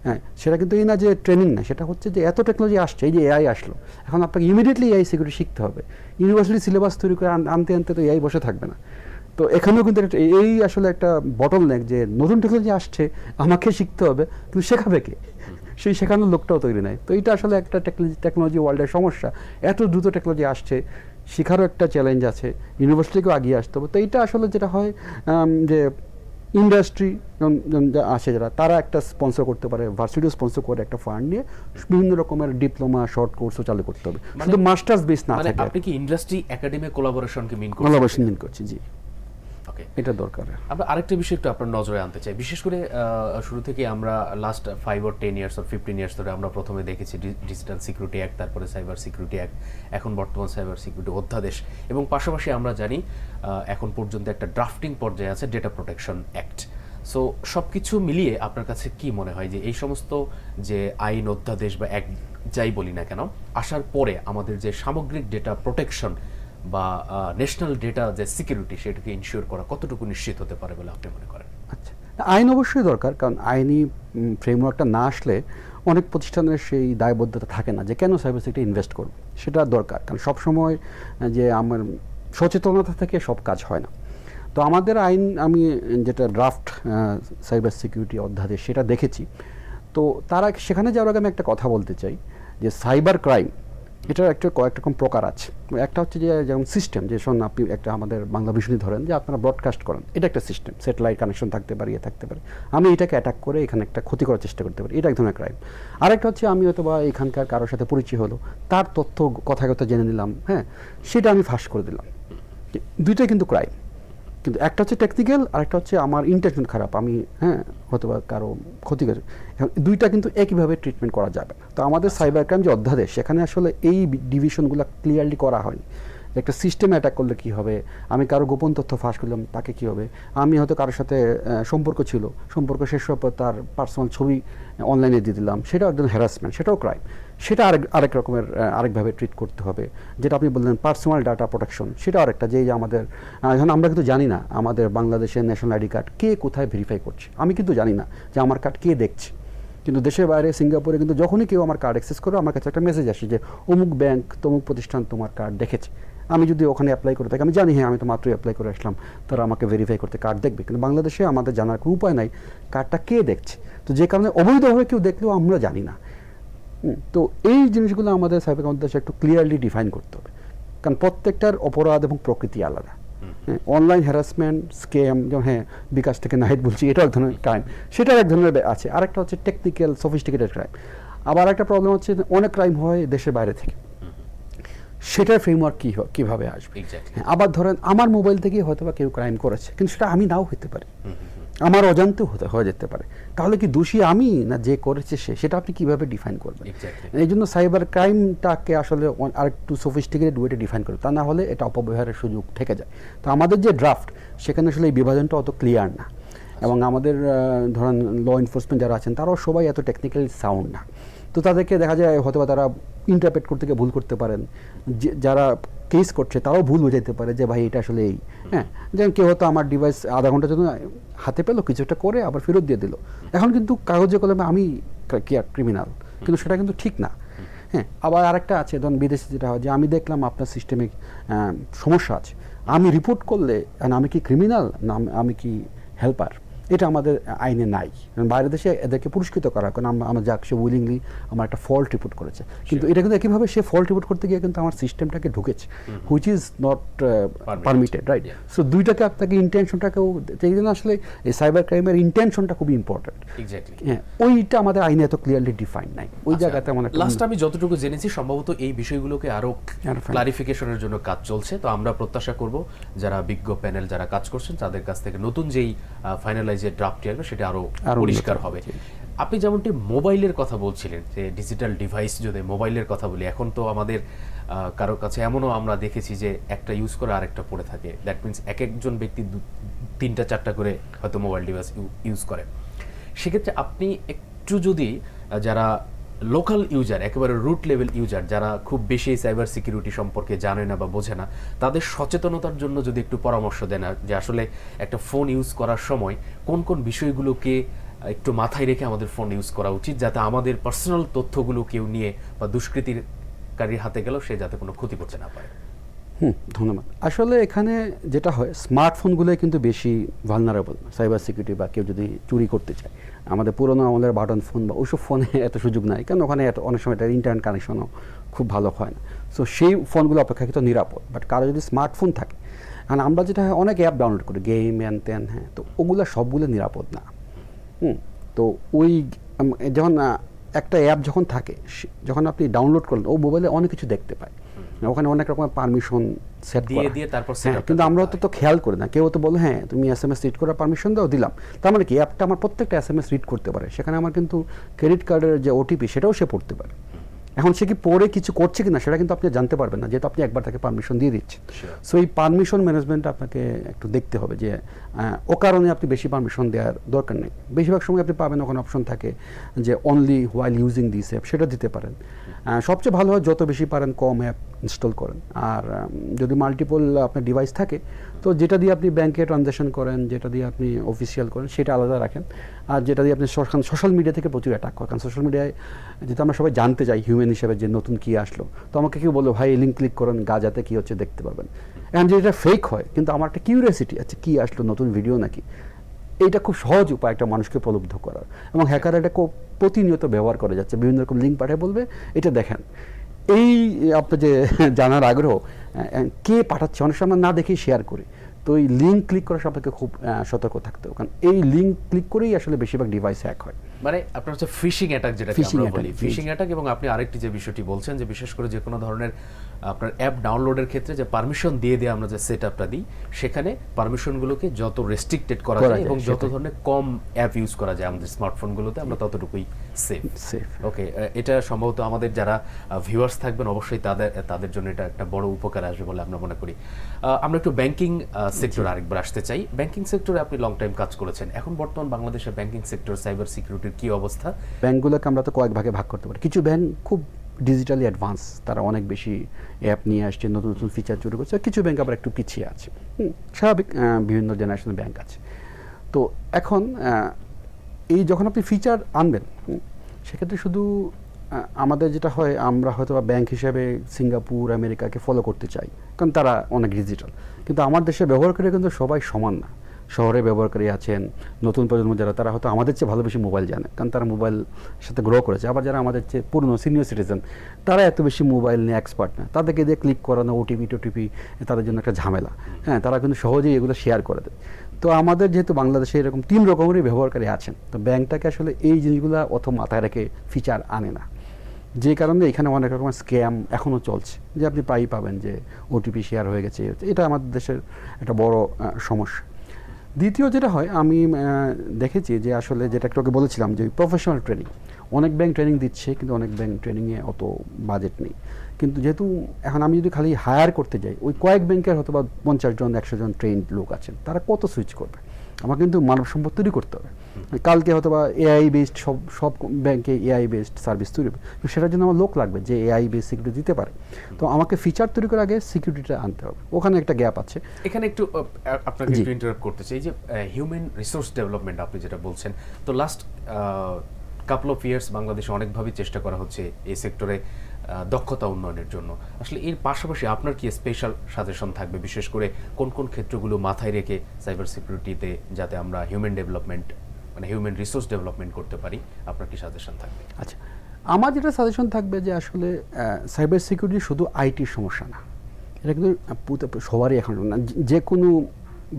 হ্যাঁ, সেটা কিন্তু এই না যে ট্রেনিং না, সেটা হচ্ছে যে এত টেকনোলজি আসছে, এই যে এআই আসলো, এখন আপনাকে ইমিডিয়েটলি এআই সিকিউরিটি শিখতে হবে। ইউনিভার্সিটি সিলেবাস তৈরি করে আনতে আনতে তো এআই বসে থাকবে না। তো এখানেও কিন্তু এই আসলে একটা বটল নেক যে নতুন টেকনোলজি আসছে, আমাকে শিখতে হবে, কিন্তু শেখাবে কে? সেই শেখানোর লোকটাও তৈরি নাই। তো এটা আসলে একটা টেকনোলজি ওয়ার্ল্ডের সমস্যা। এত দ্রুত টেকনোলজি আসছে, শেখারও একটা চ্যালেঞ্জ আছে, ইউনিভার্সিটিকেও এগিয়ে আসতে হবে। তো এইটা আসলে যেটা হয় যে ইন্ডাস্ট্রি আসে যারা, তারা একটা স্পন্সর করতে পারে, ভার্সিটিও স্পন্সর করে একটা ফান্ড নিয়ে বিভিন্ন রকমের ডিপ্লোমা শর্ট কোর্সও চালু করতে হবে, শুধু মাস্টার্স বেস না থাকে।
আপনি কি ইন্ডাস্ট্রি একাডেমি কোলাবোরেশনকে মিন করছেন?
কোলাবোরেশন মিন করছি, জি।
ওকে,
এটা দরকার।
আমরা আরেকটা বিষয় একটু আপনার নজরে আনতে চাই। বিশেষ করে শুরু থেকে আমরা last 5 or 10 years or 15 years ধরে আমরা প্রথমে দেখেছি ডিজিটাল সিকিউরিটি অ্যাক্ট, তারপরে সাইবার সিকিউরিটি অ্যাক্ট, এখন বর্তমান সাইবার সিকিউরিটি অধ্যাদেশ, এবং পাশাপাশি আমরা জানি এখন পর্যন্ত একটা ড্রাফটিং পর্যায়ে আছে ডেটা প্রোটেকশন অ্যাক্ট। সো সব কিছু মিলিয়ে আপনার কাছে কি মনে হয় যে এই সমস্ত যে আইন, অধ্যাদেশ বা অ্যাক্ট যাই বলি না কেন, আসার পরে আমাদের যে সামগ্রিক ডেটা প্রোটেকশন বা ন্যাশনাল ডেটা যে সিকিউরিটি, সেটাকে ইনশিওর করা কতটুকু নিশ্চিত হতে পারে বলে আপনি মনে করেন?
আচ্ছা, আইন অবশ্যই দরকার, কারণ আইনি ফ্রেমওয়ার্কটা না আসলে অনেক প্রতিষ্ঠানের সেই দায়বদ্ধতা থাকে না যে কেন সাইবার সিকিউরিটি ইনভেস্ট করবে। সেটা দরকার, কারণ সবসময় যে আমার সচেতনতা থেকে সব কাজ হয় না। তো আমাদের আইন, আমি যেটা ড্রাফট সাইবার সিকিউরিটি অধ্যাদেশ সেটা দেখেছি। তো তারা সেখানে যাওয়ার আগে আমি একটা কথা বলতে চাই যে সাইবার ক্রাইম এটার কয়েক রকম প্রকার আছে। একটা হচ্ছে যে যেমন সিস্টেম, যে শোন আপনি একটা আমাদের বাংলা ভীষণই ধরেন যে আপনারা ব্রডকাস্ট করেন, এটা একটা সিস্টেম, স্যাটেলাইট কানেকশন থাকতে পারে, থাকতে পারে, আমি এটাকে অ্যাটাক করে এখানে একটা ক্ষতি করার চেষ্টা করতে পারি, এটা এক ধরনের ক্রাইম। আরেকটা হচ্ছে আমি হয়তো বা এখানকার কারোর সাথে পরিচয় হলো, তার তথ্য কথায় কথা জেনে নিলাম, হ্যাঁ, সেটা আমি ফাঁস করে দিলাম। দুইটাই কিন্তু ক্রাইম, কিন্তু একটা হচ্ছে টেকনিক্যাল, আর একটা হচ্ছে আমার ইন্টেনশন খারাপ, আমি হয়তো বা কারো ক্ষতি করে। দুইটা কিন্তু একইভাবে ট্রিটমেন্ট করা যাবে না। তো আমাদের সাইবার ক্রাইম যে অধ্যাদেশ, সেখানে আসলে এই ডিভিশনগুলো ক্লিয়ারলি করা হয়নি। একটা সিস্টেমে অ্যাটাক করলে কী হবে, আমি কারো গোপন তথ্য ফাঁস করলাম তাকে কী হবে, আমি হয়তো কারোর সাথে সম্পর্ক ছিল, সম্পর্ক শেষ হওয়ার পর তার পার্সোনাল ছবি অনলাইনে দিয়ে দিলাম, সেটাও একজন হ্যারাসমেন্ট, সেটাও ক্রাইম। সেটা আরেক রকমের আরেকভাবে ট্রিট করতে হবে। যেটা আপনি বললেন পার্সোনাল ডাটা প্রোটেকশন, সেটা আরেকটা, যে আমাদের এখন আমরা কিন্তু জানি না আমাদের বাংলাদেশের ন্যাশনাল আইডি কার্ড কে কোথায় ভেরিফাই করছে, আমি কিন্তু জানি না যে আমার কার্ড কে দেখছে। কিন্তু দেশের বাইরে সিঙ্গাপুরে কিন্তু যখনই কেউ আমার কার্ড অ্যাক্সেস করে আমার কাছে একটা মেসেজ আসে যে অমুক ব্যাংক তমুক প্রতিষ্ঠান তোমার কার্ড দেখেছে। আমি যদি ওখানে অ্যাপ্লাই করে থাকি, আমি জানি হ্যাঁ আমি তো মাত্রই অ্যাপ্লাই করে আসলাম, তারা আমাকে ভেরিফাই করতে কার্ড দেখবে। কিন্তু বাংলাদেশে আমাদের জানার কোনো উপায় নাই কার্ডটা কে দেখছে, তো যে কারণে অবৈধভাবে কেউ দেখলেও আমরা জানি না। তো এই জিনিসগুলো আমাদের সাইবার ক্রাইম দেশে একটু ক্লিয়ারলি ডিফাইন করতে হবে, কারণ প্রত্যেকটার অপরাধ এবং প্রকৃতি আলাদা। অনলাইন হ্যারাসমেন্ট স্ক্যাম, যেমন হ্যাঁ বিকাশ থেকে নাহিদ বলছি, এটাও এক ধরনের ক্রাইম, সেটার এক ধরনের আছে। আরেকটা হচ্ছে টেকনিক্যাল সফিস্টিকেটেড ক্রাইম। আবার একটা প্রবলেম হচ্ছে অনেক ক্রাইম হয় দেশের বাইরে থেকে, সেটার ফ্রেমওয়ার্ক কীভাবে আসবে। আবার ধরেন আমার মোবাইল থেকেই হয়তো বা কেউ ক্রাইম করেছে, কিন্তু সেটা আমি নাও হতে পারি, আমার অজান্তেও হয়ে যেতে পারে। তাহলে কি দোষী আমি না যে করেছে সে, সেটা আপনি কিভাবে ডিফাইন করবেন? এই জন্য সাইবার ক্রাইমটাকে আসলে আরেকটু সফিস্টিকেটেড ওয়েতে ডিফাইন করে, তা না হলে এটা অপব্যবহারের সুযোগ থেকে যায়। তো আমাদের যে ড্রাফট সেখানে আসলে এই বিভাজনটা অত ক্লিয়ার না, এবং আমাদের ধরেন ল এনফোর্সমেন্ট যারা আছেন তারাও সবাই এত টেকনিক্যালি সাউন্ড না। তো তাদেরকে দেখা যায় হয়তো তারা ইন্টারপ্রেট করতে গিয়ে ভুল করতে পারেন, যারা কেস করছে তারাও ভুল বোঝাইতে পারে যে ভাই এটা আসলে এই, হ্যাঁ যেমন কেউ হয়তো আমার ডিভাইস আধা ঘন্টার জন্য হাতে পেলো, কিছু একটা করে আবার ফেরত দিয়ে দিল। এখন কিন্তু কাগজে কলমে আমি ক্রিমিনাল, কিন্তু সেটা কিন্তু ঠিক না। হ্যাঁ, আবার আরেকটা আছে ধরুন বিদেশে যেটা হয় যে আমি দেখলাম আপনার সিস্টেমে সমস্যা আছে, আমি রিপোর্ট করলে আমি কি ক্রিমিনাল না আমি কি হেল্পার, এটা আমাদের আইনে নাই। বাইরের দেশে এদেরকে পুরস্কৃত করা, কারণ আমার যাক সে উইলিংলি আমার একটা ফল্ট রিপোর্ট করেছে, কিন্তু এটা কিন্তু একইভাবে সে ফল্ট রিপোর্ট করতে গিয়ে কিন্তু আমার সিস্টেমটাকে ঢুকেছে, which is not permitted, right? So দুইটাকে আপনাকে ইন্টেনশনটাকেও, এই জন্য আসলে এই সাইবার ক্রাইমের ইন্টেনশনটা খুবই ইম্পর্টেন্ট। হ্যাঁ, ওইটা আমাদের আইনে এত ক্লিয়ারলি ডিফাইন নাই, ওই জায়গাতে আমার
লাস্ট আমি যতটুকু জেনেছি সম্ভবত এই বিষয়গুলোকে আরো ক্লারিফিকেশনের জন্য কাজ চলছে। তো আমরা প্রত্যাশা করব যারা বিজ্ঞ প্যানেল যারা কাজ করছেন তাদের কাছ থেকে নতুন যেই ফাইনালাইজের ড্রাফটটি আসবে সেটা আরো পরিষ্কার হবে। আপনি যেমনটি মোবাইলের কথা বলছিলেন যে ডিজিটাল ডিভাইস, যদি মোবাইলের কথা বলি, এখন তো আমাদের কারো কাছে এমনও আমরা দেখেছি যে একটা ইউজ করে আরেকটা পড়ে থাকে। দ্যাট মিনস এক একজন ব্যক্তি 3টা 4টা করে হয়তো মোবাইল ডিভাইস ইউজ করে। সেক্ষেত্রে আপনি একটু যদি যারা লোকাল ইউজার, একেবারে রুট লেভেল ইউজার, যারা খুব বেশি সাইবার সিকিউরিটি সম্পর্কে জানে না বা বোঝে না, তাদের সচেতনতার জন্য যদি একটু পরামর্শ দেন যে আসলে একটা ফোন ইউজ করার সময় কোন কোন বিষয়গুলোকে একটু মাথায় রেখে আমাদের ফোন ইউজ করা উচিত, যাতে আমাদের পার্সোনাল তথ্যগুলো কেউ নিয়ে বা দুষ্কৃতিকারীর হাতে গেলেও সে যাতে কোনো ক্ষতি করতে না পারে।
ধন্যবাদ। আসলে এখানে যেটা হয়, স্মার্টফোনগুলোই কিন্তু বেশি ভালনারেবল সাইবার সিকিউরিটি, বা কেউ যদি চুরি করতে চায়। আমাদের পুরোনো আমাদের বাটন ফোন বা ওইসব ফোনে এত সুযোগ নাই, কারণ ওখানে অনেক সময় এটার ইন্টারনেট কানেকশনও খুব ভালো হয় না। সো সেই ফোনগুলো অপেক্ষাকৃত নিরাপদ। বাট কারো যদি স্মার্টফোন থাকে, কারণ আমরা যেটা হয় অনেক অ্যাপ ডাউনলোড করি, গেম অ্যান ত্যান, হ্যাঁ, তো ওগুলো সবগুলো নিরাপদ না। তো ওই যখন একটা অ্যাপ যখন থাকে, যখন আপনি ডাউনলোড করলেন, ও মোবাইলে অনেক কিছু দেখতে পায়, ওখানে অনেক রকমের পারমিশন সেট দিয়ে তারপর, কিন্তু আমরা তো খেয়াল করি না। কেউ তো বলে হ্যাঁ তুমি SMS রিড করার পারমিশন দাও, দিলাম, তার মানে কি অ্যাপটা আমার প্রত্যেকটা SMS রিড করতে পারে, সেখানে আমার কিন্তু ক্রেডিট কার্ডের যে OTP সেটাও সে পড়তে পারে। এখন সে কি পড়ে কিছু করছে কিনা সেটা কিন্তু আপনি জানতে পারবেন না, যেহেতু আপনি একবার তাকে পারমিশন দিয়ে দিচ্ছেন। সো এই পারমিশন ম্যানেজমেন্ট আপনাকে একটু দেখতে হবে যে ও কারণে আপনি বেশি পারমিশন দেওয়ার দরকার নেই। বেশিরভাগ সময় আপনি পাবেন ওখানে অপশন থাকে যে only while using this app, সেটা দিতে পারেন। সবচেয়ে ভালো হয় যত বেশি পারেন কম অ্যাপ ইনস্টল করেন। আর যদি মাল্টিপল আপনার ডিভাইস থাকে, তো যেটা দিয়ে আপনি ব্যাংকে ট্রানজ্যাকশন করেন, যেটা দিয়ে আপনি অফিসিয়াল করেন, সেটা আলাদা রাখেন। আর যেটা দিয়ে আপনি সোশ্যাল মিডিয়া থেকে প্রচুর অ্যাটাক করেন, কারণ সোশ্যাল মিডিয়ায় যেটা আমরা সবাই জানতে চাই হিউম্যান হিসেবে যে নতুন কী আসলো, তো আমাকে কেউ বললো ভাই লিঙ্ক ক্লিক করেন, গাজাতে কী হচ্ছে দেখতে পাবেন। এখন যেটা ফেক হয়, কিন্তু আমার একটা কিউরিয়াসিটি আছে কী আসলো, নতুন ভিডিও নাকি, এইটা খুব সহজ উপায় একটা মানুষকে প্রলুব্ধ করার। এবং হ্যাকার এটা প্রতিনিয়ত ব্যবহার করে যাচ্ছে, বিভিন্ন রকম লিঙ্ক পাঠিয়ে বলবে এটা দেখেন। এই আপনার যে জানার আগ্রহ, কে পাঠাচ্ছে, অনেক সময় না দেখেই শেয়ার করি, তো এই লিঙ্ক ক্লিক করার সম্পর্কে খুব সতর্ক থাকতে হবে, কারণ এই লিঙ্ক ক্লিক করেই আসলে বেশিরভাগ ডিভাইস হ্যাক হয়।
মানে আপনার হচ্ছে ফিশিং অ্যাটাক, যেটা আমরা বলি ফিশিং অ্যাটাক। এবং আপনি আরেকটি যে বিষয়টি বলছেন যে বিশেষ করে যে কোনো ধরনের আপনার অ্যাপ ডাউনলোডের ক্ষেত্রে যে পারমিশন দিয়ে আমরা যে সেটআপটা দিই, সেখানে পারমিশনগুলোকে যত রেস্ট্রিক্টেড করা যায় এবং যত ধরনের কম অ্যাপ ইউজ করা যায় আমাদের স্মার্টফোনগুলোতে, আমরা ততটুকুই সেফ। ওকে, এটা সম্ভবত আমাদের যারা ভিউয়ার্স থাকবেন অবশ্যই তাদের জন্য এটা একটা বড় উপকার আসবে বলে আমরা মনে করি। আমরা একটু ব্যাংকিং সেক্টর আরেকবার আসতে চাই। ব্যাংকিং সেক্টরে আপনি লং টাইম কাজ করেছেন, এখন বর্তমান বাংলাদেশের ব্যাংকিং সেক্টর সাইবার সিকিউরিটির কি অবস্থা?
ব্যাংকগুলোকে আমরা তো কয়েক ভাগে ভাগ করতে পারি। কিছু ব্যাংক খুব ডিজিটালি অ্যাডভান্স, তারা অনেক বেশি অ্যাপ নিয়ে আসছে, নতুন নতুন ফিচার শুরু করছে। কিছু ব্যাংক আবার একটু পিছিয়ে আছে, স্বাভাবিক, বিভিন্ন জেনারেশনের ব্যাংক আছে। তো এখন এই যখন আপনি ফিচার আনবেন, সেক্ষেত্রে শুধু আমাদের যেটা হয়, আমরা হয়তো বা ব্যাংক হিসাবে সিঙ্গাপুর আমেরিকাকে ফলো করতে চাই, কারণ তারা অনেক ডিজিটাল। কিন্তু আমার দেশে ব্যবহারকারী কিন্তু সবাই সমান না। শহরে ব্যবহারকারী আছেন, নতুন প্রজন্ম যারা, তারা হয়তো আমাদের চেয়ে ভালো বেশি মোবাইল জানে, কারণ তারা মোবাইল সাথে গ্রো করেছে। আবার যারা আমাদের চেয়ে পুরনো সিনিয়র সিটিজেন, তারা এত বেশি মোবাইল নিয়ে এক্সপার্ট না, তাদেরকে দিয়ে ক্লিক করানো ওটিপি টোটিপি তাদের জন্য একটা ঝামেলা। হ্যাঁ, তারা কিন্তু সহজেই এগুলো শেয়ার করে দেয়। তো আমাদের যেহেতু বাংলাদেশে এরকম 3 রকমেরই ব্যবহারকারী আছেন, তো ব্যাংকটাকে আসলে এই জিনিসগুলো অত মাথায় রেখে ফিচার আনে না, যে কারণে এখানে অনেক রকমের স্ক্যাম এখনও চলছে, যে আপনি প্রায়ই পাবেন যে ওটিপি শেয়ার হয়ে গেছে। এটা আমাদের দেশের একটা বড় সমস্যা। দ্বিতীয় যেটা হয়, আমি দেখেছি যে আসলে যেটা একটু আগে বলেছিলাম, যে প্রফেশনাল ট্রেনিং, অনেক ব্যাংক ট্রেনিং দিচ্ছে, কিন্তু অনেক ব্যাংক ট্রেনিংয়ে অত বাজেট নেই। কিন্তু যেহেতু এখন আমি যদি খালি হায়ার করতে যাই, ওই কয়েক ব্যাংকের হয়তো বা 50 জন 100 জন ট্রেন্ড লোক আছেন, তারা কত সুইচ করবে? আমার কিন্তু মানব সম্পদ তৈরি করতে হবে। কালকে হয়তো বা এআই বেসড সব ব্যাংকে এআই বেসড সার্ভিস তৈরি হবে, সেটার জন্য আমার লোক লাগবে যে এআই বেসড সিকিউরিটি দিতে পারে। তো আমাকে ফিচার তৈরি করার আগে সিকিউরিটিটা আনতে হবে, ওখানে একটা গ্যাপ আছে।
এখানে একটু আপনাকে একটু ইন্টারাপ্ট করতে চাই, যে হিউম্যান রিসোর্স ডেভেলপমেন্ট আপনি যেটা বলছেন, তো লাস্ট কাপল অফ ইয়ার্স বাংলাদেশে অনেকভাবেই চেষ্টা করা হচ্ছে এই সেক্টরে দক্ষতা উন্নয়নের জন্য। আসলে এর পাশাপাশি আপনার কি স্পেশাল সাজেশন থাকবে, বিশেষ করে কোন কোন ক্ষেত্রগুলো মাথায় রেখে সাইবার সিকিউরিটিতে যাতে আমরা হিউম্যান ডেভেলপমেন্ট, মানে হিউম্যান রিসোর্স ডেভেলপমেন্ট করতে পারি? আপনার কি সাজেশন থাকবে?
আচ্ছা, আমার যেটা সাজেশন থাকবে যে আসলে সাইবার সিকিউরিটি শুধু আইটির সমস্যা না, এটা কিন্তু সবারই এখন না। যে কোনো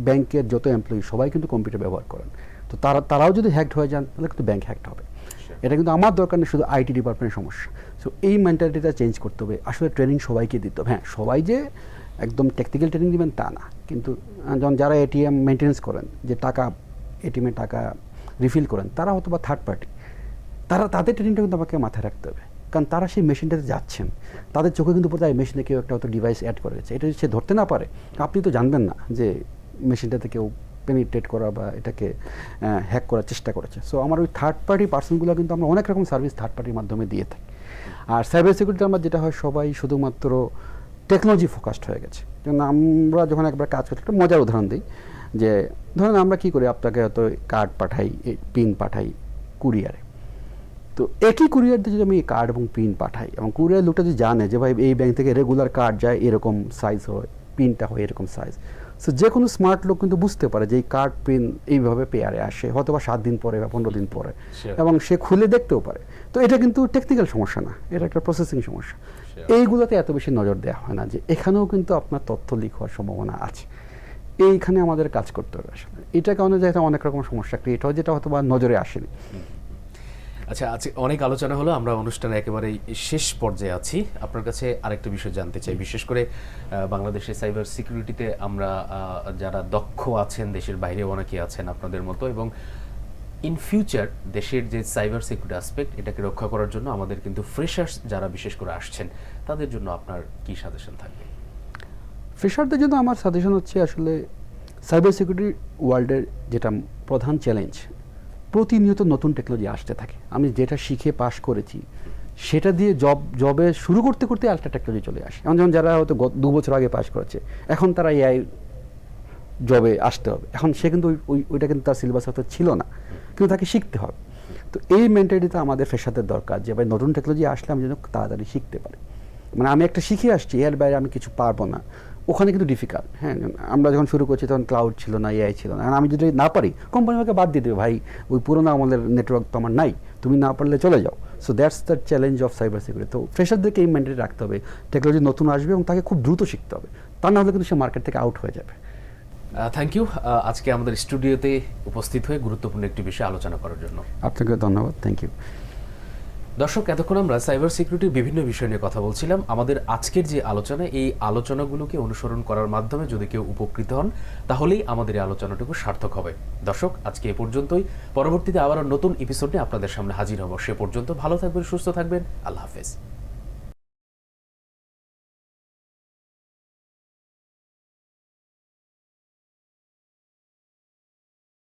ব্যাংকের যত এমপ্লয়ি সবাই কিন্তু কম্পিউটার ব্যবহার করেন, তো তারাও যদি হ্যাকড হয়ে যান তাহলে কিন্তু ব্যাংক হ্যাকড হবে। এটা কিন্তু আমার দরকার নেই শুধু আইটি ডিপার্টমেন্টের সমস্যা। সো এই মেন্টালিটিটা চেঞ্জ করতে হবে। আসলে ট্রেনিং সবাইকে দিতে হবে। হ্যাঁ, সবাই যে একদম টেকনিক্যাল ট্রেনিং দেবেন তা না, কিন্তু যখন যারা এটিএম মেনটেন্স করেন, যে টাকা এটিএমে টাকা রিফিল করেন, তারা হয়তো বা থার্ড পার্টি, তাদের ট্রেনিংটা কিন্তু আমাকে মাথায় রাখতে হবে, কারণ তারা সেই মেশিনটাতে যাচ্ছেন, তাদের চোখে কিন্তু বোধহয় মেশিনে কেউ একটা হয়তো ডিভাইস অ্যাড করে গেছে। এটা যদি সে ধরতে না পারে, আপনি তো জানবেন না যে মেশিনটাতে কেউ পেনিট্রেট করা বা এটাকে হ্যাক করার চেষ্টা করেছে। সো আমার ওই থার্ড পার্টি পার্সনগুলো কিন্তু আমরা অনেক রকম সার্ভিস থার্ড পার্টির মাধ্যমে দিয়ে থাকি। আর সাইবার সিকিউরিটি আমার যেটা হয়, সবাই শুধুমাত্র টেকনোলজি ফোকাসড হয়ে গেছে। যেমন আমরা যখন একবার কাজ করছি, একটা মজার উদাহরণ দিই, যে ধরুন আমরা কী করি, আপনাকে হয়তো কার্ড পাঠাই, পিন পাঠাই কুরিয়ারে। তো একই কুরিয়ার দিয়ে যদি আমি কার্ড এবং পিন পাঠাই, এবং কুরিয়ার লোকটা যদি জানে যে ভাই এই ব্যাংক থেকে রেগুলার কার্ড যায়, এরকম সাইজ হয়, পিনটা হয় এরকম সাইজ, সো যে কোনো স্মার্ট লোক কিন্তু বুঝতে পারে যে এই কার্ড পিন এইভাবে পেয়ারে আসে, হয়তো বা 7 দিন পরে বা 15 দিন পরে, এবং সে খুলে দেখতেও পারে। তো এটা কিন্তু টেকনিক্যাল সমস্যা না, এটা একটা প্রসেসিং সমস্যা। এইগুলোতে এত বেশি নজর দেওয়া হয় না, যে এখানেও কিন্তু আপনার তথ্য লিক হওয়ার সম্ভাবনা আছে। এইখানে আমাদের কাজ করতে হবে। আসলে এটা কারণে যে অনেক রকম সমস্যা ক্রিয়েট হয়, যেটা হয়তো বা নজরে আসেনি।
আচ্ছা, আজকে অনেক আলোচনা হলো, আমরা অনুষ্ঠানে একেবারে শেষ পর্যায়ে আছি। আপনার কাছে আরেকটা বিষয় জানতে চাই, বিশেষ করে বাংলাদেশে সাইবার সিকিউরিটিতে আমরা যারা দক্ষ আছেন, দেশের বাইরেও অনেকে আছেন আপনাদের মতো, এবং ইন ফিউচার দেশের যে সাইবার সিকিউরিটি অ্যাসপেক্ট, এটাকে রক্ষা করার জন্য আমাদের কিন্তু ফ্রেশার্স যারা বিশেষ করে আসছেন, তাদের জন্য আপনার কি সাজেশন থাকবে?
ফ্রেশারদের জন্য আমার সাজেশন হচ্ছে, আসলে সাইবার সিকিউরিটি ওয়ার্ল্ডের যেটা প্রধান চ্যালেঞ্জ, প্রতিনিয়ত নতুন টেকনোলজি আসতে থাকে। আমি যেটা শিখে পাশ করেছি সেটা দিয়ে জবে শুরু করতে করতে আরেকটা টেকনোলজি চলে আসে। যেমন যারা হয়তো 2 বছর আগে পাশ করেছে, এখন তারা এআই জবে আসতে হবে, এখন সে কিন্তু ওইটা কিন্তু তার সিলেবাস হয়তো ছিল না, কিন্তু তাকে শিখতে হবে। তো এই মেন্টালিটিতে আমাদের ফ্রেশারদের দরকার, যে ভাই নতুন টেকনোলজি আসলে আমি যেন তাড়াতাড়ি শিখতে পারি। মানে আমি একটা শিখে আসছি, এর বাইরে আমি কিছু পারবো না, ওখানে কিন্তু ডিফিকাল্ট। হ্যাঁ, আমরা যখন শুরু করছি তখন ক্লাউড ছিল না, এআই ছিল না। আমি যদি না পারি, কোম্পানি আমাকে বাদ দিয়ে দেবে, ভাই ওই পুরোনো আমাদের নেটওয়ার্ক তো আমার নাই, তুমি না পারলে চলে যাও। So that's the challenge of cyber security. তো ফ্রেশারদেরকে এই মেন্টালিটি রাখতে হবে, টেকনোলজি নতুন আসবে এবং তাকে খুব দ্রুত শিখতে হবে, তা না হলে কিন্তু সে মার্কেট থেকে আউট হয়ে যাবে।
থ্যাংক ইউ আজকে আমাদের স্টুডিওতে উপস্থিত হয়ে গুরুত্বপূর্ণ একটি বিষয় আলোচনা করার জন্য।
আপনাকে ধন্যবাদ, থ্যাংক ইউ।
দর্শক, এতক্ষণ আমরা সাইবার সিকিউরিটির বিভিন্ন বিষয় নিয়ে কথা বলছিলাম। আমাদের আজকের যে আলোচনা, এই আলোচনাগুলোকে অনুসরণ করার মাধ্যমে যদি কেউ উপকৃত হন, তাহলেই আমাদের এই আলোচনাটুকু সার্থক হবে। দর্শক, আজকে এ পর্যন্তই। পরবর্তীতে আবারও নতুন এপিসোডে আপনাদের সামনে হাজির হব। সে পর্যন্ত ভালো থাকবেন, সুস্থ থাকবেন। আল্লাহ হাফেজ।